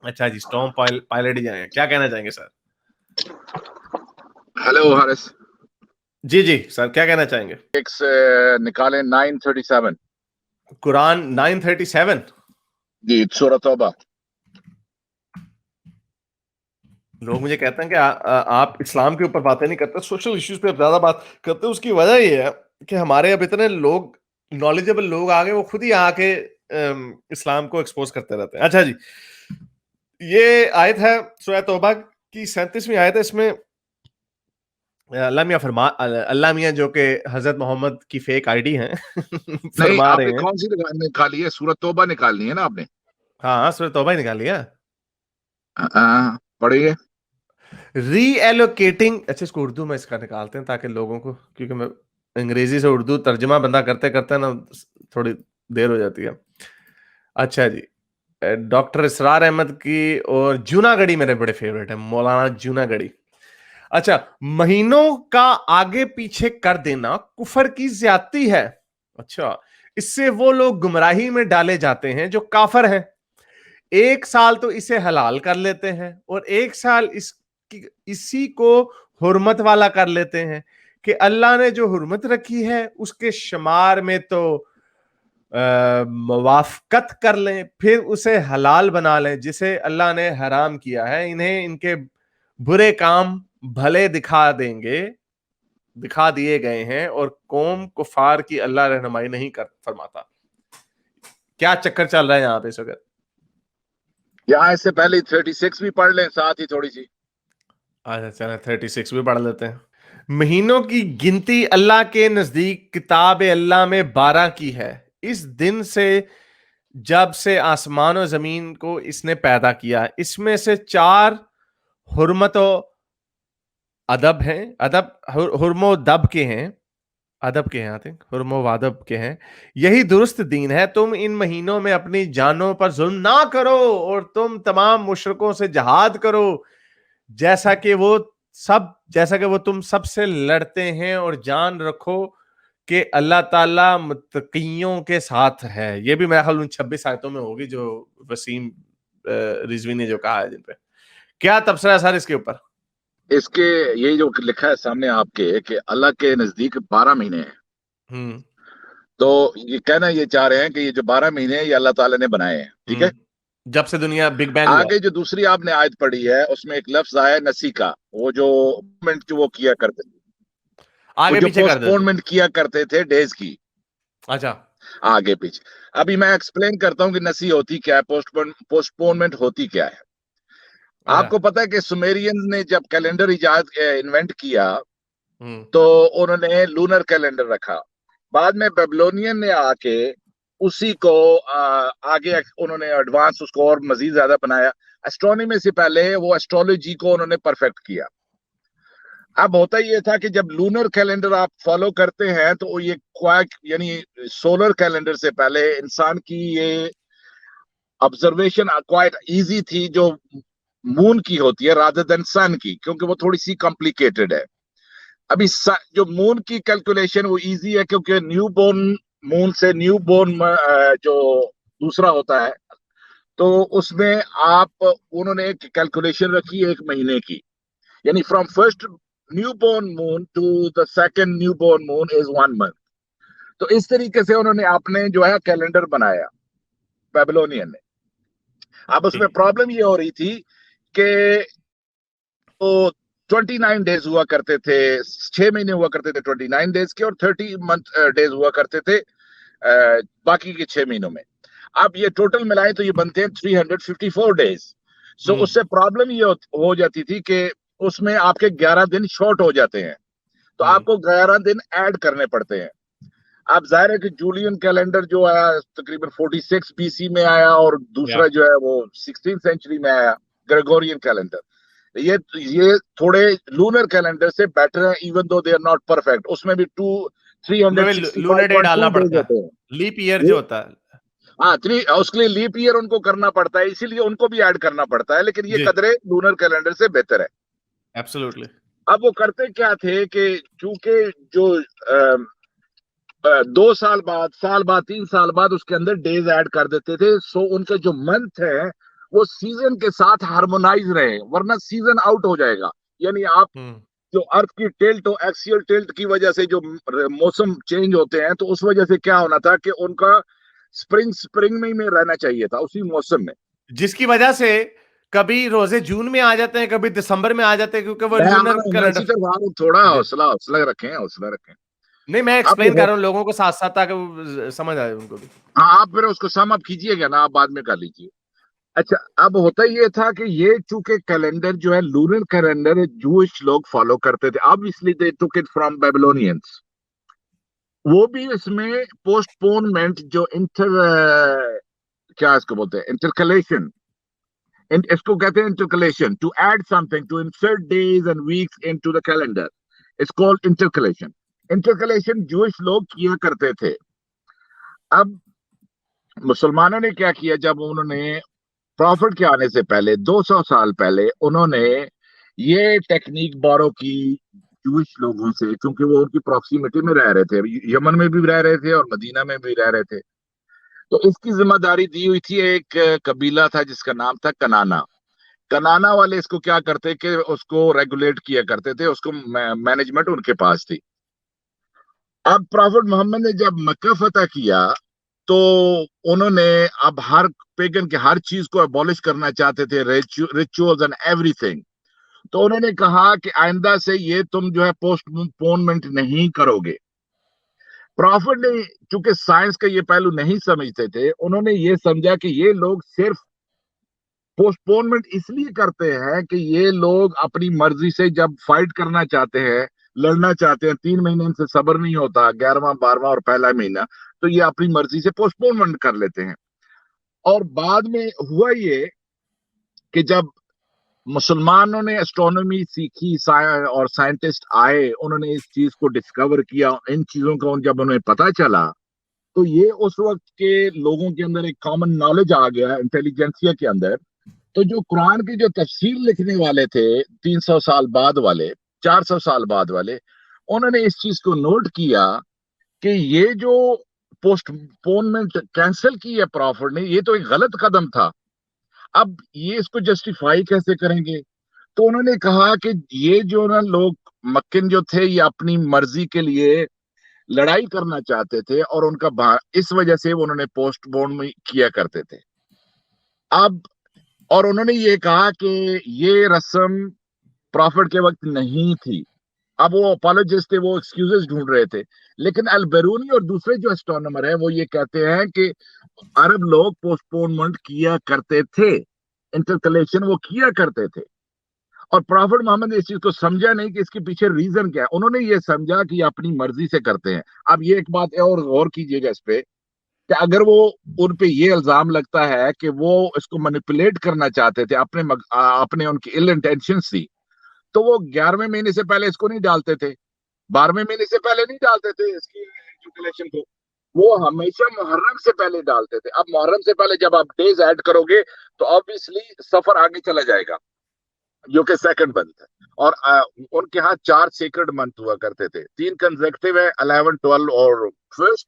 अच्छा जी, storm pilot ही जाएंगे, क्या कहना चाहेंगे सर? हेलो हारिस। जी जी सर, क्या कहना चाहेंगे? एक से निकालें 937। कुरान 937। जी, सूरह तौबा। लोग मुझे कहते हैं कि आप इस्लाम के ऊपर बातें नहीं करते, सोशल इश्यूज पे ज्यादा बात करते हैं। उसकी वजह ये है कि हमारे अब इतने लोग, नॉलेजेबल लोग आ गए, वो खुद ही आके इस्लाम को एक्सपोज करते रहते हैं। अच्छा जी, ये आयत है सूरह तौबा की 37वीं आयत है। इसमें अल्लाह मियां जो कि हजरत मोहम्मद की फेक आईडी हैं नहीं, फरमा आपने रहे हैं। कौन सी निकाली है? सूरह तौबा निकालनी है ना आपने? हाँ, सूरह तौबा ही निकाली है। पढ़िए। री एलोकेटिंग, अच्छा इसको उर्दू में इसका निकालते हैं ताकि लोगों को, क्योंकि मैं अंग्रेजी से उर्दू तर्जमा बंदा करते करते ना थोड़ी देर हो जाती है। अच्छा जी, डॉक्टर इसरार अहमद की और जूनागढ़ी मेरे बड़े फेवरेट है, मौलाना जूनागढ़ी। अच्छा, महीनों का आगे पीछे कर देना कुफर की ज्यादती है। अच्छा, इससे वो लोग गुमराही में डाले जाते हैं जो काफर हैं। एक साल तो इसे हलाल कर लेते हैं और एक साल इसी को हुर्मत वाला कर लेते हैं कि अल्लाह ने जो हुर्मत रखी है उसके शुमार में तो मुवाफकत कर लें, फिर उसे हलाल बना लें जिसे अल्लाह ने हराम किया है। इन्हें इनके बुरे काम भले दिखा दिए गए हैं और कौम कुफार की अल्लाह रहनुमाई नहीं कर फरमाता। क्या चक्कर चल रहा है यहाँ पे इस वक्त? यहाँ इससे पहले 36 भी पढ़ लें साथ ही थोड़ी सी। अच्छा चलो 36 भी पढ़ लेते हैं। महीनों की गिनती अल्लाह के नजदीक किताब अल्लाह में 12 की है, इस दिन से जब से आसमान और जमीन को इसने पैदा किया। इसमें से 4 हुर्मत अदब हैं, हुर्मो दब के हैं, अदब के हैं, आई थिंक हुर्मो वादब के हैं। यही दुरुस्त दीन है। तुम इन महीनों में अपनी जानों पर जुल्म ना करो और तुम तमाम मुशरिकों से जहाद करो जैसा कि वो तुम सबसे लड़ते हैं, और जान रखो कि अल्लाह ताला मुत्तकियों के साथ है। ये भी मेरा ख्याल उन 26 आयतों में होगी जो वसीम रिजवी ने जो कहा है जिन पे। क्या तबसरा है सर इसके ऊपर? इसके ये जो लिखा है सामने आपके कि अल्लाह के नजदीक 12 महीने हैं, हम्म। तो ये कहना ये चाह रहे हैं कि ये जो 12 महीने हैं ये अल्लाह ताला ने बनाए हैं, ठीक है। जब से दुनिया बिग बैंग हुआ। आगे जो दूसरी आपने आयत पढ़ी है उसमें एक लफ्ज आया है नसी का, वो जो पोस्टपोनमेंट जो वो किया करते थे, वो आगे जो पीछे कर देते। पोस्टपोनमेंट किया करते थे डेज की, अच्छा। आगे पीछे। अभी मैं एक्सप्लेन करता हूँ कि नसी होती क्या है, पोस्टपोनमेंट होती क्या है। अच्छा। आपको पता है कि सुमेरियंस ने जब कैलेंडर इन्वेंट किया हम्म। तो उन्होंने लूनर कैलेंडर रखा। बाद में बेबलोनियन ने आके उसी को आगे उन्होंने एडवांस उसको और मजीद ज्यादा बनाया। एस्ट्रोनॉमी से पहले वो एस्ट्रोलॉजी को उन्होंने परफेक्ट किया। अब होता ये था कि जब लूनर कैलेंडर आप फॉलो करते हैं तो ये क्वाक यानी सोलर कैलेंडर से पहले इंसान की ये ऑब्जर्वेशन क्वाइट इजी थी, जो मून की होती है रादर देन सन की, क्योंकि वो थोड़ी सी कॉम्प्लिकेटेड है। अभी जो मून की कैलकुलेशन वो इजी है, क्योंकि न्यू बोर्न मून से न्यू बोर्न जो दूसरा होता है, तो उसमें आप उन्होंने एक कैलकुलेशन रखी है 1 महीने की, यानी from first new born moon to the second new born moon is 1 month. तो इस तरीके से उन्होंने आपने जो है कैलेंडर बनाया बेबीलोनियन ने। अब उसमें प्रॉब्लम ये हो रही थी कि तो 29 डेज हुआ करते थे, 6 महीने हुआ करते थे 29 डेज के, और 30 डेज हुआ करते थे बाकी के 6 महीनों में। अब ये टोटल मिलाए तो ये बनते हैं 354 डेज। सो उससे प्रॉब्लम ये हो जाती थी कि उसमें आपके 11 दिन शॉर्ट हो जाते हैं, तो आपको 11 दिन ऐड करने पड़ते हैं। अब जाहिर है कि जूलियन कैलेंडर जो आया तकरीबन 46 बीसी में आया, और दूसरा जो है वो 16th सेंचुरी में आया ग्रेगोरियन कैलेंडर। ये थोड़े लूनर कैलेंडर से बेटर है, even though they are not perfect. उसमें भी लूनर डे डालना 365.2 डेज पड़ता होते है, हैं। लीप ईयर जो होता है। हाँ, उसके लिए लीप ईयर उनको करना पड़ता है, इसीलिए उनको भी ऐड करना पड़ता है, लेकिन ये जी, कदरे लूनर कैलेंडर से बेहतर है। एब्सोल्युटली। अब वो करते क्या थे कि चूंकि जो 2 साल बाद, साल बाद, 3 साल बाद उसके अंदर डेज ऐड कर देते थे, सो उनके जो मंथ है वो सीजन के साथ हार्मोनाइज रहे, वरना सीजन आउट हो जाएगा। यानी आप जो अर्थ की टिल्ट और एक्सियल टिल्ट की वजह से जो मौसम चेंज होते हैं, तो उस वजह से क्या होना था कि उनका स्प्रिंग में रहना चाहिए था, उसी मौसम में, जिसकी वजह से कभी रोजे जून में आ जाते हैं, कभी दिसंबर में आ जाते हैं, क्योंकि वो मैं आ लूनर रहा हूँ, मैं इसी कैलेंडर। तरफ आ रहा हूँ, थोड़ा जी, हौसला रखें, हौसला रखें। नहीं मैं अब एक्सप्लेन कर रहा हूँ लोगों को साथ साथ, ताकि वो समझ आए उनको भी। हाँ, आप फिर उसको सम अप कीजिएगा ना, आप बाद में कर लीजिए। अच्छा, अब होता ये था कि ये चूंकि कैलेंडर जो है लूनर कैलेंडर जूइश लोग फॉलो करते थे, obviously they took it from Babylonians. वो भी इसमें पोस्टपोनमेंट जो क्या इसको बोलते हैं, इंटरकलेशन, इसको कहते हैं intercalation, to add something, to insert days and weeks into the calendar, it's called intercalation. Intercalation Jewish लोग किया करते थे। अब मुसलमानों ने क्या किया, जब उन्होंने प्रॉफिट के आने से पहले 200 साल पहले उन्होंने ये टेक्निक बोरो की जूइश लोगों से, क्योंकि वो उनकी प्रॉक्सिमिटी में रह रहे थे, यमन में भी रह रहे थे और मदीना में भी रह रहे थे। तो इसकी जिम्मेदारी दी हुई थी, एक कबीला था जिसका नाम था कनाना। कनाना वाले इसको क्या करते कि उसको रेगुलेट किया करते थे, उसको मैनेजमेंट उनके पास थी। अब प्रॉफिट मोहम्मद ने जब मक्का फतह किया, तो उन्होंने अब हर पेगन के हर चीज को अबॉलिश करना चाहते थे, रिचुअल्स एंड एवरीथिंग। तो उन्होंने कहा कि आइंदा से ये तुम जो है पोस्टपोनमेंट नहीं करोगे। प्रॉफिट ने चूंकि साइंस का ये पहलू नहीं समझते थे, उन्होंने ये समझा कि ये लोग सिर्फ पोस्टपोनमेंट इसलिए करते हैं कि ये लोग अपनी मर्जी से जब फाइट करना चाहते हैं, लड़ना चाहते हैं, 3 महीने इनसे सब्र नहीं होता, 11वां 12वां और पहला महीना, तो ये अपनी मर्जी से पोस्टपोनमेंट कर लेते हैं। और बाद में हुआ ये कि जब मुसलमानों ने एस्ट्रोनॉमी सीखी और साइंटिस्ट आए, उन्होंने इस चीज को डिस्कवर किया, इन चीजों का जब उन्हें पता चला, तो ये उस वक्त के लोगों के अंदर एक कॉमन नॉलेज आ गया, इंटेलिजेंसिया के अंदर। तो जो कुरान की जो तफसीर लिखने वाले थे 300 साल बाद वाले, 400 साल बाद वाले, उन्होंने इस चीज को नोट किया कि ये जो पोस्टपोनमेंट कैंसिल की है प्रॉफिट ने, ये तो एक गलत कदम था। अब ये इसको जस्टिफाई कैसे करेंगे? तो उन्होंने कहा कि ये जो ना लोग मक्किन जो थे, ये अपनी मर्जी के लिए लड़ाई करना चाहते थे, और उनका इस वजह से उन्होंने पोस्टपोन किया करते थे। अब और उन्होंने ये कहा कि ये रस्म प्रॉफिट के वक्त नहीं थी। अब वो अपोलॉजिस्ट थे, वो एक्सक्यूजेस ढूंढ रहे थे। लेकिन अल-बेरूनी और दूसरे जो एस्ट्रोनॉमर है, वो ये कहते हैं कि अरब लोग पोस्टपोनमेंट किया करते थे, इंटरकलेशन वो किया करते थे। और प्रॉफिट मोहम्मद ने इस चीज को समझा नहीं कि इसके पीछे रीजन क्या है। उन्होंने ये समझा कि ये अपनी मर्जी से करते हैं। अब ये एक बात है, और गौर कीजिएगा इस पे, कि अगर वो उन पे ये इल्जाम लगता है कि वो इसको मैनिपुलेट करना चाहते थे, अपने उनकी इल इंटेंशन थी, तो वो 11वें महीने से पहले इसको नहीं डालते थे, 12वें महीने से पहले नहीं डालते थे इसकी इंटरकलेशन को, वो हमेशा मुहर्रम से पहले डालते थे। अब मुहर्रम से पहले जब आप डेज ऐड करोगे, तो ऑब्वियसली सफर आगे चला जाएगा, जो कि सेकंड मंथ है। और उनके यहाँ 4 सेक्रेड मंथ हुआ करते थे, 3 कंसेक्टिव है, 11, 12 और फर्स्ट,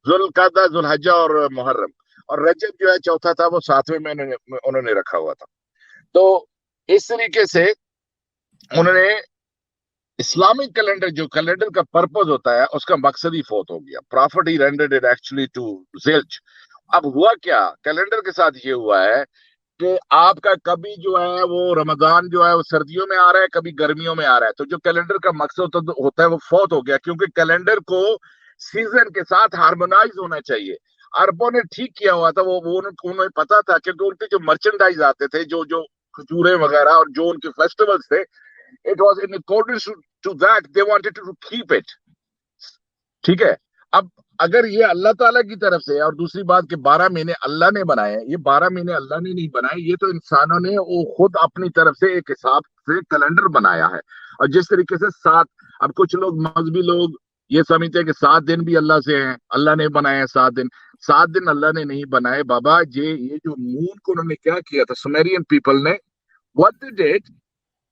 जुल्कादा, जुल्हज्जा और मुहर्रम। और रजब जो है चौथा था, वो 7वें में उन्होंने रखा हुआ था। तो इस तरीके से उन्होंने इस्लामिक कैलेंडर, जो कैलेंडर का पर्पस होता है, उसका मकसद ही फोत हो गया। Prophet he rendered it actually to zilch. अब हुआ क्या, कैलेंडर के साथ ये हुआ है कि आपका कभी जो है वो रमजान जो है वो सर्दियों में आ रहा है, कभी गर्मियों में आ रहा है। तो जो कैलेंडर का मकसद होता है वो फौत हो गया, क्योंकि कैलेंडर को सीजन के साथ हार्मोनाइज होना चाहिए। अरबों ने ठीक किया हुआ था, वो उन्हें पता था, क्योंकि उनके जो मर्चेंडाइज आते थे, जो जो खजूरें वगैरह और जो उनके फेस्टिवल्स थे, it was in accordance to that, they wanted to keep it. ठीक है। अब अगर ये अल्लाह ताला की तरफ से, और दूसरी बात कि 12 महीने अल्लाह ने बनाए, ये 12 महीने अल्लाह ने नहीं बनाए, ये तो इंसानों ने वो खुद अपनी तरफ से एक हिसाब से कैलेंडर बनाया है। और जिस तरीके से 7, अब कुछ लोग मजहबी लोग ये समझते हैं कि 7 दिन भी अल्लाह से हैं, अल्लाह ने बनाए हैं 7 दिन। 7 दिन अल्लाह ने नहीं बनाए बाबा। ये जो मून को उन्होंने क्या किया था, सुमेरियन पीपल ने, व्हाट दे डिड,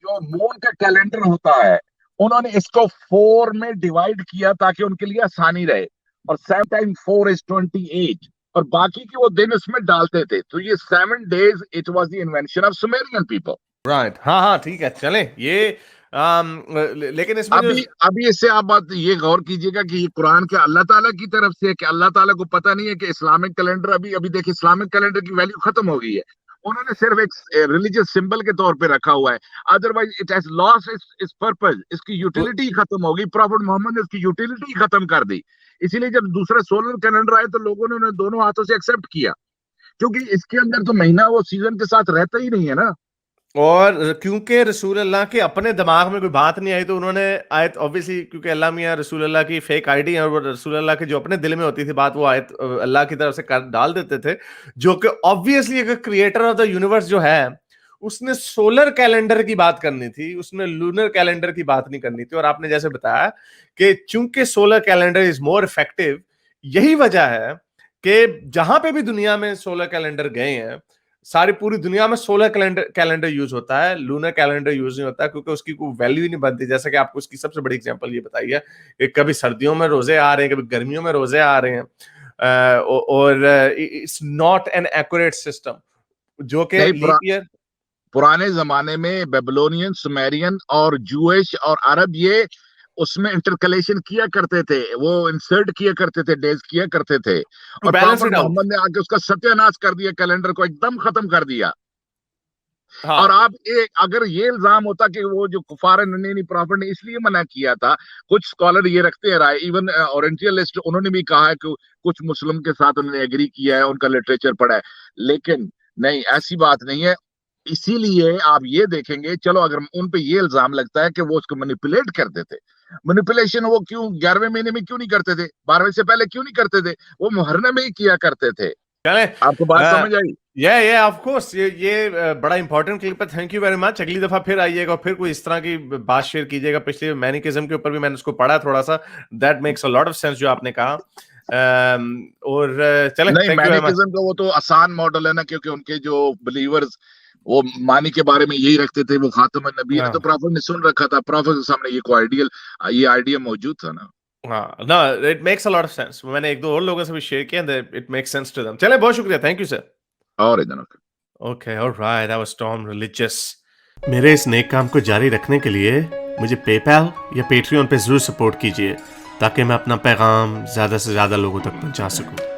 जो मून का कैलेंडर होता है, उन्होंने इसको 4 में डिवाइड किया ताकि उनके लिए आसानी रहे। और 7 टाइम 4 इज 28। اور باقی کے وہ دن اس میں ڈالتے تھے. تو یہ 7 days it was the invention of Sumerian people. Right. ہاں ٹھیک ہے چلیں یہ لیکن اس میں ابھی اس سے آپ بات یہ غور کیجئے گا کہ یہ قرآن کے اللہ تعالیٰ کی طرف سے ہے کہ اللہ تعالیٰ کو پتہ نہیں ہے کہ اسلامک کیلنڈر ابھی دیکھیں اسلامک کیلنڈر کی ویلیو ختم ہو گئی ہے. انہوں نے صرف ایک ریلیجیس سمبل کے طور پہ رکھا ہوا ہے. Otherwise it has lost its purpose. اس کی یوٹیلٹی ختم ہو گئی. پروفٹ محمد نے اس کی یوٹیلٹی ختم کر دی. اسی لیے جب دوسرا سولر کیلنڈر آئے تو لوگوں نے انہیں دونوں ہاتھوں سے ایکسپٹ کیا, کیونکہ اس کے اندر تو مہینہ وہ سیزن کے ساتھ رہتا ہی نہیں ہے نا. اور کیونکہ رسول اللہ کے اپنے دماغ میں کوئی بات نہیں آئی تو انہوں نے آیت obviously کیونکہ اللہ میاں رسول اللہ کی فیک آئی ڈی ہے اور رسول اللہ کے جو اپنے دل میں ہوتی تھی بات وہ آیت اللہ کی طرف سے ڈال دیتے تھے, جو کہ obviously ایک کریٹر آف دا یونیورس جو ہے اس نے سولر کیلنڈر کی بات کرنی تھی, اس نے لونر کیلنڈر کی بات نہیں کرنی تھی. اور آپ نے جیسے بتایا کہ چونکہ سولر کیلنڈر از مور افیکٹو, یہی وجہ ہے کہ جہاں پہ بھی دنیا میں سولر کیلنڈر گئے ہیں ساری پوری دنیا میں سولر کیلنڈر یوز ہوتا ہے, لونر کیلنڈر یوز نہیں ہوتا کیونکہ اس کی کوئی ویلیو ہی نہیں بنتی. جیسا کہ آپ کو اس کی سب سے بڑی ایگزامپل یہ بتائی ہے کہ کبھی سردیوں میں روزے آ رہے ہیں, کبھی گرمیوں میں روزے آ رہے ہیں, اور it's not an accurate system جو کہ لیپ ایئر. پرانے زمانے میں بیبلونین, سومیرین اور جوئش اور عرب یہ اس میں انٹرکلیشن کیا کرتے تھے, وہ انسرٹ کیا کرتے تھے, ڈیز کیا کرتے تھے, اور پروفٹ محمد نے آ کے اس کا ستیہ ناش کر دیا, کیلنڈر کو ایک دم ختم کر دیا. اور آپ اگر یہ الزام ہوتا کہ وہ جو کفار نہیں پروفٹ نے اس لیے منع کیا تھا, کچھ اسکالر یہ رکھتے ہیں رائے, ایون اورینٹیلسٹ انہوں نے بھی کہا ہے کہ کچھ مسلم کے ساتھ انہوں نے ایگری کیا ہے, ان کا لٹریچر پڑھا ہے, لیکن نہیں ایسی بات نہیں ہے. اسی لیے آپ یہ دیکھیں گے, چلو اگر ان پہ یہ الزام لگتا ہے کہ وہ اس کو مینیپولیٹ کرتے تھے, مینیپولیشن وہ کیوں 11ویں مہینے میں کیوں نہیں کرتے تھے, 12ویں سے پہلے کیوں نہیں کرتے تھے, وہ محرم میں ہی کیا کرتے تھے. آپ کو بات سمجھ آئی؟ آف کورس یہ بڑا امپورٹنٹ کلپ ہے. Thank you very much. اگلی دفعہ پھر آئیے گا اور پھر کوئی اس طرح کی بات شیئر کیجیے گا. پچھلی مینیکزم کے اوپر بھی میں نے اس کو پڑھا تھوڑا سا, that makes a lot of sense جو آپ نے کہا. اور چلیں نہیں, مینیکزم کا وہ تو آسان ماڈل ہے نا, کیونکہ ان کے جو بلیورز وہ مانی کے بارے میں یہی رکھتے تھے, وہ خاتم النبی ہے, تو پروفٹ نے سن رکھا تھا, پروفٹ کے سامنے یہ آئیڈیا موجود تھا نا. No, it makes a lot of sense. میں نے ایک دو اور لوگوں سے بھی شیئر کیا, it makes sense to them. چلیں بہت شکریہ, thank you sir. Okay, all right, that was Tom Religious. میرے اس نیک کام کو جاری رکھنے کے لیے مجھے پے پیل یا پیٹریون پہ ضرور سپورٹ کیجیے تاکہ میں اپنا پیغام زیادہ سے زیادہ لوگوں تک پہنچا سکوں.